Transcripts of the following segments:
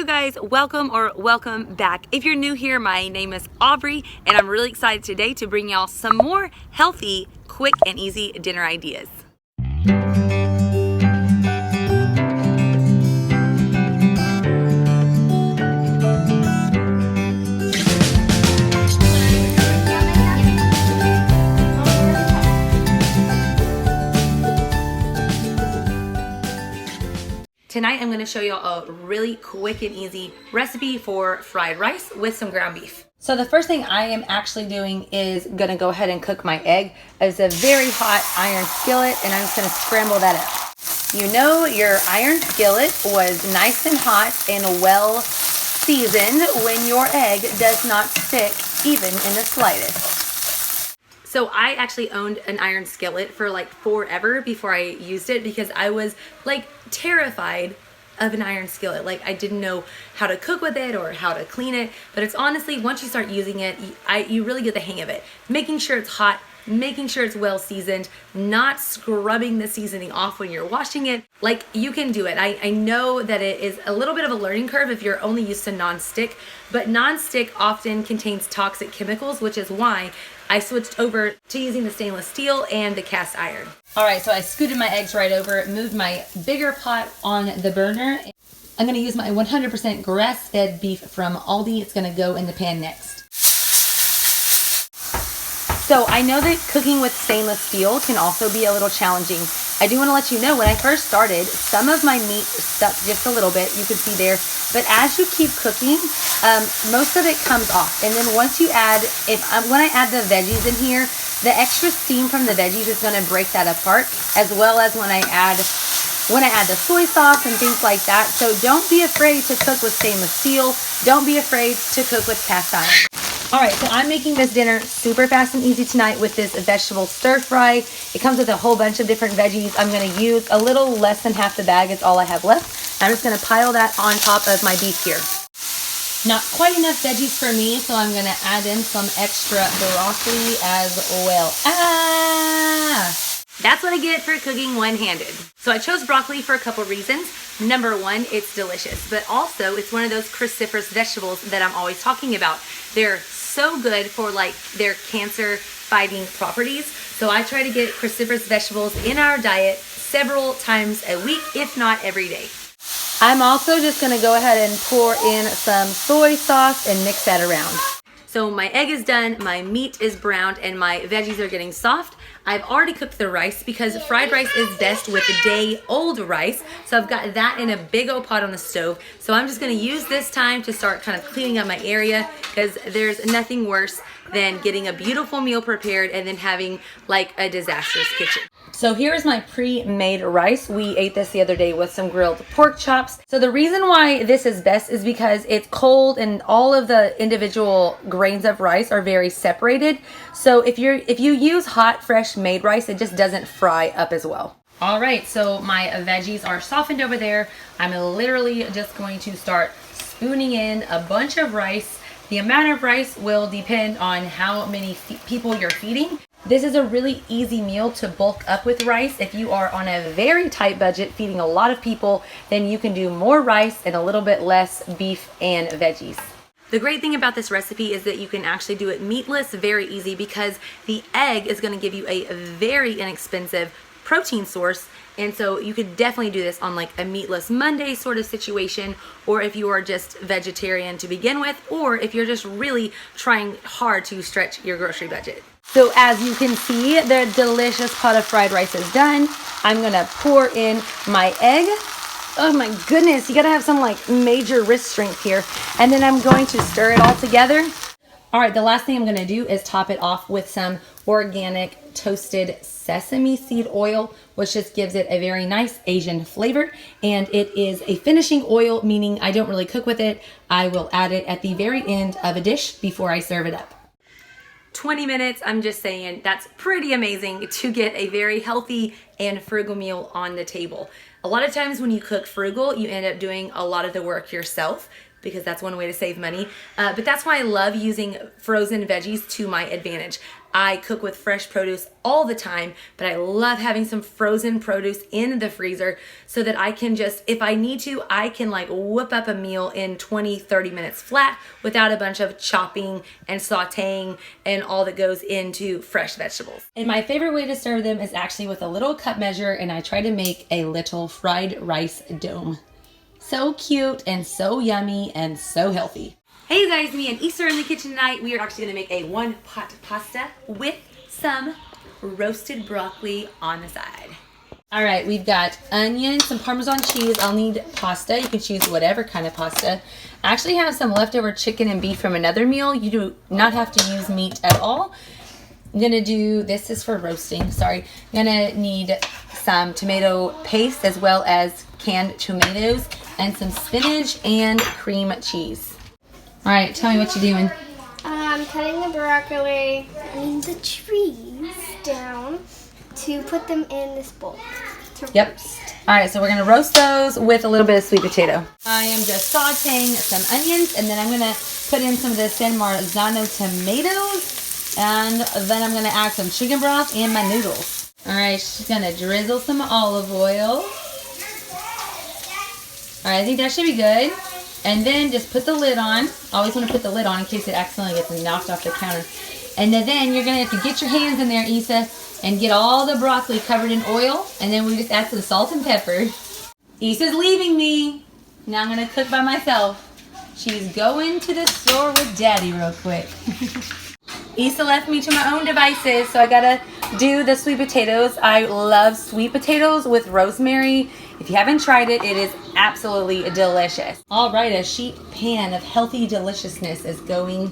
guys, welcome back. If you're new here, my name is Aubrey and I'm really excited today to bring y'all some more healthy, quick and easy dinner ideas. Tonight I'm going to show you a really quick and easy recipe for fried rice with some ground beef. So the first thing I am actually doing is going to go ahead and cook my egg. It's a very hot iron skillet and I'm just going to scramble that up. You know your iron skillet was nice and hot and well seasoned when your egg does not stick even in the slightest. So I actually owned an iron skillet for like forever before I used it because I was like terrified of an iron skillet. Like I didn't know how to cook with it or how to clean it. But it's honestly, once you start using it, you really get the hang of it. Making sure it's hot, making sure it's well seasoned, not scrubbing the seasoning off when you're washing it. Like you can do it. I know that it is a little bit of a learning curve if you're only used to non-stick, but non-stick often contains toxic chemicals, which is why I switched over to using the stainless steel and the cast iron. All right, so I scooted my eggs right over, moved my bigger pot on the burner. I'm gonna use my 100% grass-fed beef from Aldi. It's gonna go in the pan next. So I know that cooking with stainless steel can also be a little challenging. I do want to let you know when I first started, some of my meat stuck just a little bit, you can see there, but as you keep cooking, most of it comes off. And then once you add, when I add the veggies in here, the extra steam from the veggies is going to break that apart, as well as when I add the soy sauce and things like that. So don't be afraid to cook with stainless steel. Don't be afraid to cook with cast iron. All right, so I'm making this dinner super fast and easy tonight with this vegetable stir fry. It comes with a whole bunch of different veggies. I'm gonna use a little less than half the bag is all I have left. I'm just gonna pile that on top of my beef here. Not quite enough veggies for me, so I'm gonna add in some extra broccoli as well. That's what I get for cooking one-handed. So I chose broccoli for a couple reasons. Number one, it's delicious, but also it's one of those cruciferous vegetables that I'm always talking about. They're so good for like their cancer fighting properties. So I try to get cruciferous vegetables in our diet several times a week, if not every day. I'm also just gonna go ahead and pour in some soy sauce and mix that around. So my egg is done, my meat is browned, and my veggies are getting soft. I've already cooked the rice because fried rice is best with day-old rice. So I've got that in a big old pot on the stove. So I'm just gonna use this time to start kind of cleaning up my area because there's nothing worse than getting a beautiful meal prepared and then having like a disastrous kitchen. So here's my pre-made rice. We ate this the other day with some grilled pork chops. So the reason why this is best is because it's cold and all of the individual grains of rice are very separated. So if you use hot, fresh made rice, it just doesn't fry up as well. All right, so my veggies are softened over there. I'm literally just going to start spooning in a bunch of rice. The amount of rice will depend on how many people you're feeding. This is a really easy meal to bulk up with rice. If you are on a very tight budget feeding a lot of people, then you can do more rice and a little bit less beef and veggies. The great thing about this recipe is that you can actually do it meatless very easy because the egg is going to give you a very inexpensive protein source. And so you could definitely do this on like a meatless Monday sort of situation, or if you are just vegetarian to begin with, or if you're just really trying hard to stretch your grocery budget. So as you can see, the delicious pot of fried rice is done. I'm gonna pour in my egg. Oh my goodness, you gotta have some like major wrist strength here. And then I'm going to stir it all together. All right, the last thing I'm gonna do is top it off with some organic toasted sesame seed oil, which just gives it a very nice Asian flavor. And it is a finishing oil, meaning I don't really cook with it. I will add it at the very end of a dish before I serve it up. 20 minutes, I'm just saying, that's pretty amazing to get a very healthy and frugal meal on the table. A lot of times when you cook frugal, you end up doing a lot of the work yourself. because that's one way to save money. But that's why I love using frozen veggies to my advantage. I cook with fresh produce all the time, but I love having some frozen produce in the freezer so that I can just, if I need to, I can like whip up a meal in 20, 30 minutes flat without a bunch of chopping and sauteing and all that goes into fresh vegetables. And my favorite way to serve them is actually with a little cup measure, and I try to make a little fried rice dome. So cute and so yummy and so healthy. Hey you guys, me and Issa are in the kitchen tonight. We are actually gonna make a one pot pasta with some roasted broccoli on the side. All right, we've got onions, some Parmesan cheese. I'll need pasta. You can choose whatever kind of pasta. I actually have some leftover chicken and beef from another meal. You do not have to use meat at all. I'm gonna do, this is for roasting, sorry. I'm gonna need some tomato paste as well as canned tomatoes and some spinach and cream cheese. All right, tell me what you're doing. I'm cutting the broccoli, the trees down to put them in this bowl to roast. All right, so we're gonna roast those with a little bit of sweet potato. I am just sauteing some onions, and then I'm gonna put in some of the San Marzano tomatoes, and then I'm gonna add some chicken broth and my noodles. All right, she's gonna drizzle some olive oil. All right, I think that should be good. And then just put the lid on. Always want to put the lid on in case it accidentally gets knocked off the counter. And then you're going to have to get your hands in there, Issa, and get all the broccoli covered in oil. And then we just add some salt and pepper. Issa's leaving me. Now I'm going to cook by myself. She's going to the store with Daddy real quick. Issa left me to my own devices, so I gotta do the sweet potatoes. I love sweet potatoes with rosemary. If you haven't tried it, it is absolutely delicious. All right, a sheet pan of healthy deliciousness is going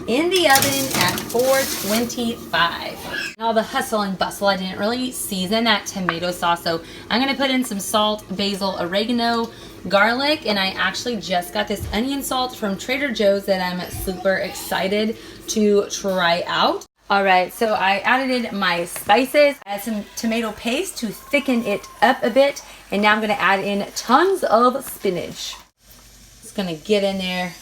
in the oven at 425. All the hustle and bustle, I didn't really season that tomato sauce, so I'm gonna put in some salt, basil, oregano, garlic, and I actually just got this onion salt from Trader Joe's that I'm super excited to try out. All right, so I added in my spices. I add some tomato paste to thicken it up a bit, and now I'm gonna add in tons of spinach. Just gonna get in there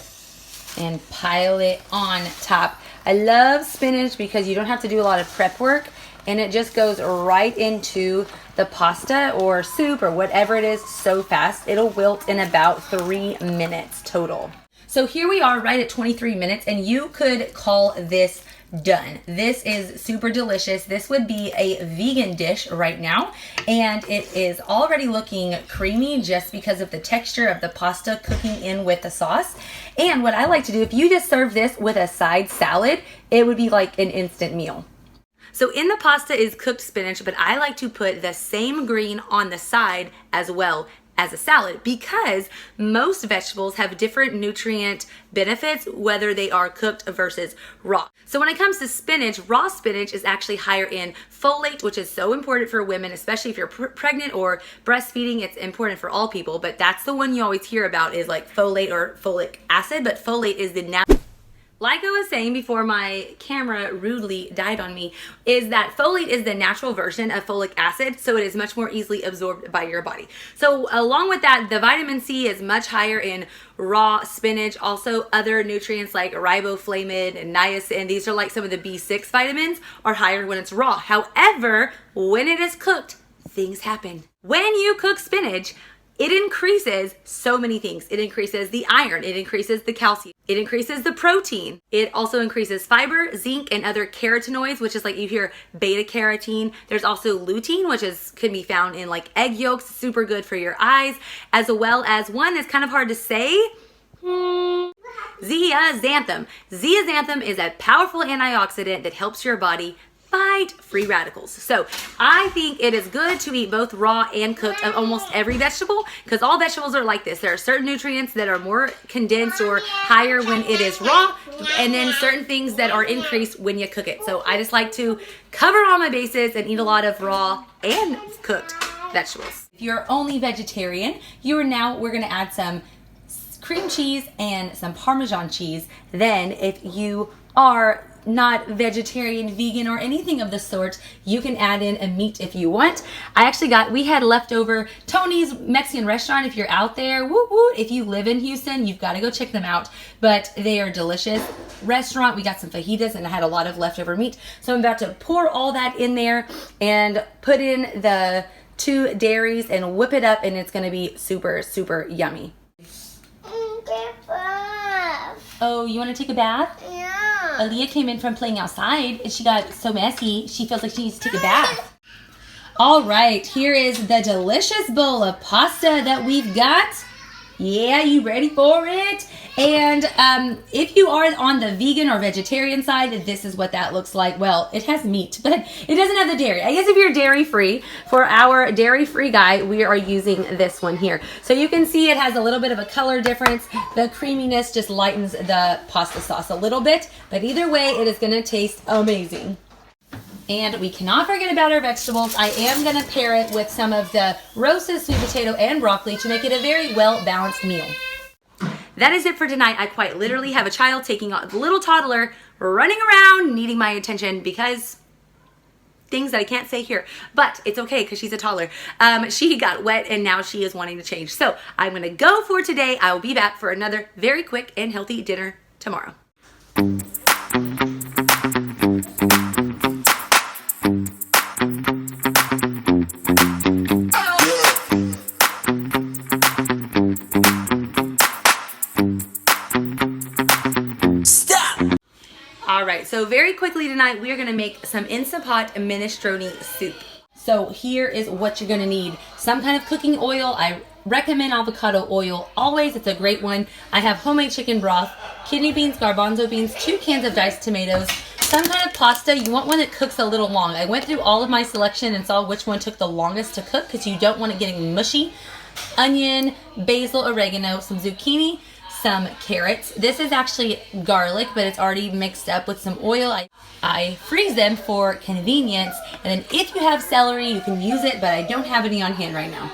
and pile it on top. I love spinach because you don't have to do a lot of prep work, and it just goes right into the pasta or soup or whatever it is so fast. It'll wilt in about 3 minutes total. So here we are right at 23 minutes, and you could call this done. This is super delicious. This would be a vegan dish right now, and it is already looking creamy just because of the texture of the pasta cooking in with the sauce. And what I like to do, if you just serve this with a side salad, it would be like an instant meal. So in the pasta is cooked spinach, but I like to put the same green on the side as well as a salad, because most vegetables have different nutrient benefits whether they are cooked versus raw. So when it comes to spinach, raw spinach is actually higher in folate, which is so important for women, especially if you're pregnant or breastfeeding. It's important for all people, but that's the one you always hear about is like folate or folic acid, but folate is the natural. Like I was saying before my camera rudely died on me, is that folate is the natural version of folic acid, so it is much more easily absorbed by your body. So along with that, the vitamin C is much higher in raw spinach. Also other nutrients like riboflavin and niacin, these are like some of the B6 vitamins, are higher when it's raw. However, when it is cooked, things happen. When you cook spinach, it increases so many things. It increases the iron, it increases the calcium, it increases the protein. It also increases fiber, zinc, and other carotenoids, which is like you hear beta carotene. There's also lutein, which can be found in like egg yolks, super good for your eyes, as well as one that's kind of hard to say, zeaxanthin. Zeaxanthin is a powerful antioxidant that helps your body fight free radicals. So I think it is good to eat both raw and cooked of almost every vegetable, because all vegetables are like this. There are certain nutrients that are more condensed or higher when it is raw, and then certain things that are increased when you cook it. So I just like to cover all my bases and eat a lot of raw and cooked vegetables. If you're only vegetarian, we're gonna add some cream cheese and some Parmesan cheese. Then if you are not vegetarian, vegan, or anything of the sort, you can add in a meat if you want. We had leftover Tony's Mexican restaurant. If you're out there, woo woo, if you live in Houston, you've got to go check them out. But they are delicious restaurant. We got some fajitas and I had a lot of leftover meat. So I'm about to pour all that in there and put in the 2 dairies and whip it up, and it's going to be super, super yummy. Oh, you want to take a bath? Yeah. Aaliyah came in from playing outside and she got so messy, she feels like she needs to take a bath. All right, here is the delicious bowl of pasta that we've got. Yeah, you ready for it? And if you are on the vegan or vegetarian side, this is what that looks like. Well, it has meat, but it doesn't have the dairy. I guess if you're dairy-free, for our dairy-free guy, we are using this one here. So you can see it has a little bit of a color difference. The creaminess just lightens the pasta sauce a little bit, but either way, it is gonna taste amazing. And we cannot forget about our vegetables. I am going to pair it with some of the roasted sweet potato and broccoli to make it a very well-balanced meal. That is it for tonight. I quite literally have a child taking a little toddler running around needing my attention because things that I can't say here. But it's okay because she's a toddler. She got wet and now she is wanting to change. So I'm going to go for today. I will be back for another very quick and healthy dinner tomorrow. Alright, so very quickly tonight we are going to make some Instant Pot Minestrone Soup. So here is what you're going to need. Some kind of cooking oil. I recommend avocado oil always. It's a great one. I have homemade chicken broth, kidney beans, garbanzo beans, 2 cans of diced tomatoes, some kind of pasta. You want one that cooks a little long. I went through all of my selection and saw which one took the longest to cook because you don't want it getting mushy. Onion, basil, oregano, some zucchini, some carrots. This is actually garlic, but it's already mixed up with some oil. I freeze them for convenience. And then if you have celery, you can use it, but I don't have any on hand right now.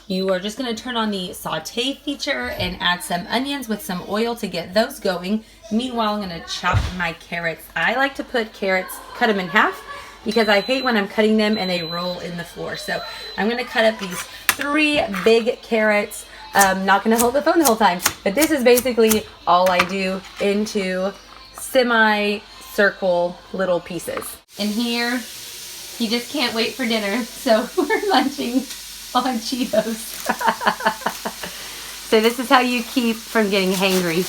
You are just going to turn on the saute feature and add some onions with some oil to get those going. Meanwhile, I'm going to chop my carrots. I like to put carrots, cut them in half, because I hate when I'm cutting them and they roll in the floor. So I'm going to cut up these 3 big carrots. I'm not going to hold the phone the whole time, but this is basically all I do into semi-circle little pieces. And here, he just can't wait for dinner, so we're lunching on Cheetos. So this is how you keep from getting hangry.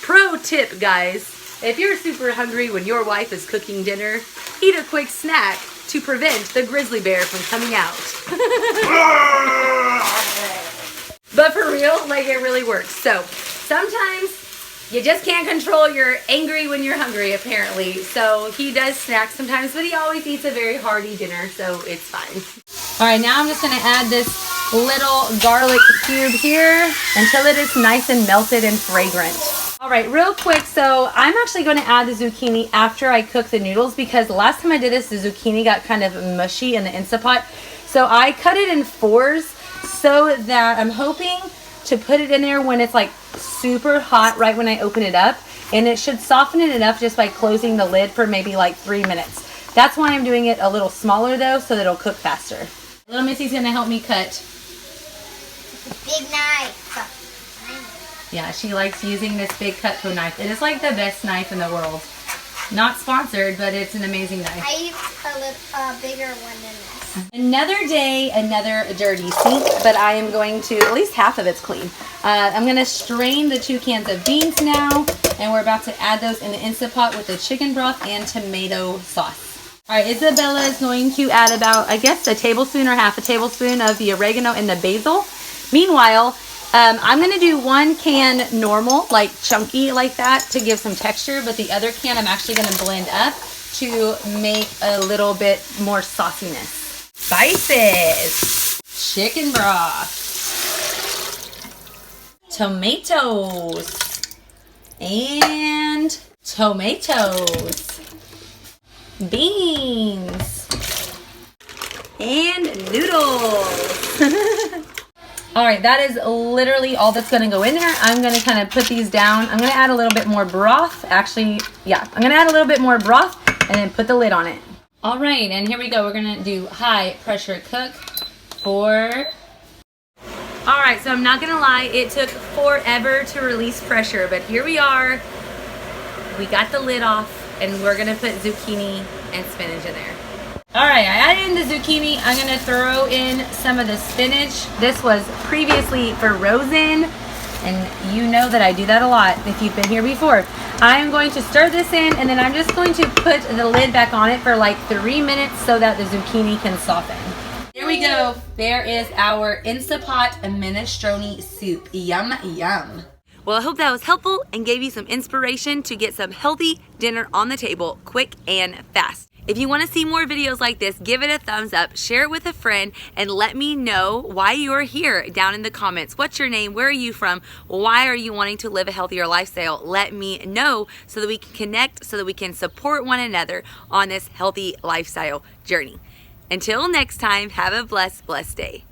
Pro tip, guys. If you're super hungry when your wife is cooking dinner, eat a quick snack to prevent the grizzly bear from coming out. But for real, like, it really works. So sometimes you just can't control your angry when you're hungry, apparently. So he does snack sometimes, but he always eats a very hearty dinner, so it's fine. All right, now I'm just going to add this little garlic cube here until it is nice and melted and fragrant. All right, real quick, so I'm actually going to add the zucchini after I cook the noodles because the last time I did this, the zucchini got kind of mushy in the Instant Pot. So I cut it in 4s so that I'm hoping to put it in there when it's like super hot right when I open it up. And it should soften it enough just by closing the lid for maybe like 3 minutes. That's why I'm doing it a little smaller though, so that it'll cook faster. Little Missy's going to help me cut. Big knife. Yeah, she likes using this big Cutco knife. It is like the best knife in the world. Not sponsored, but it's an amazing knife. I used a bigger one than this. Another day, another dirty sink, but I am going to, at least half of it's clean. I'm going to strain the 2 cans of beans now, and we're about to add those in the Instant Pot with the chicken broth and tomato sauce. All right, Isabella is going to add about, I guess, a tablespoon or half a tablespoon of the oregano and the basil. Meanwhile, I'm going to do 1 can normal, like chunky like that, to give some texture, but the other can I'm actually going to blend up to make a little bit more sauciness. Spices, chicken broth, tomatoes, and tomatoes, beans, and noodles. All right, that is literally all that's gonna go in there. I'm gonna kind of put these down. I'm gonna add a little bit more broth. Actually, yeah, I'm gonna add a little bit more broth and then put the lid on it. All right, and here we go. We're gonna do high pressure cook for... All right, so I'm not gonna lie, it took forever to release pressure, but here we are. We got the lid off and we're gonna put zucchini and spinach in there. All right, I added in the zucchini. I'm gonna throw in some of the spinach. This was previously frozen, and you know that I do that a lot if you've been here before. I'm going to stir this in, and then I'm just going to put the lid back on it for like 3 minutes so that the zucchini can soften. Here we go. There is our Instapot Minestrone Soup. Yum, yum. Well, I hope that was helpful and gave you some inspiration to get some healthy dinner on the table quick and fast. If you want to see more videos like this, give it a thumbs up, share it with a friend, and let me know why you're here down in the comments. What's your name? Where are you from? Why are you wanting to live a healthier lifestyle? Let me know so that we can connect, so that we can support one another on this healthy lifestyle journey. Until next time, have a blessed day.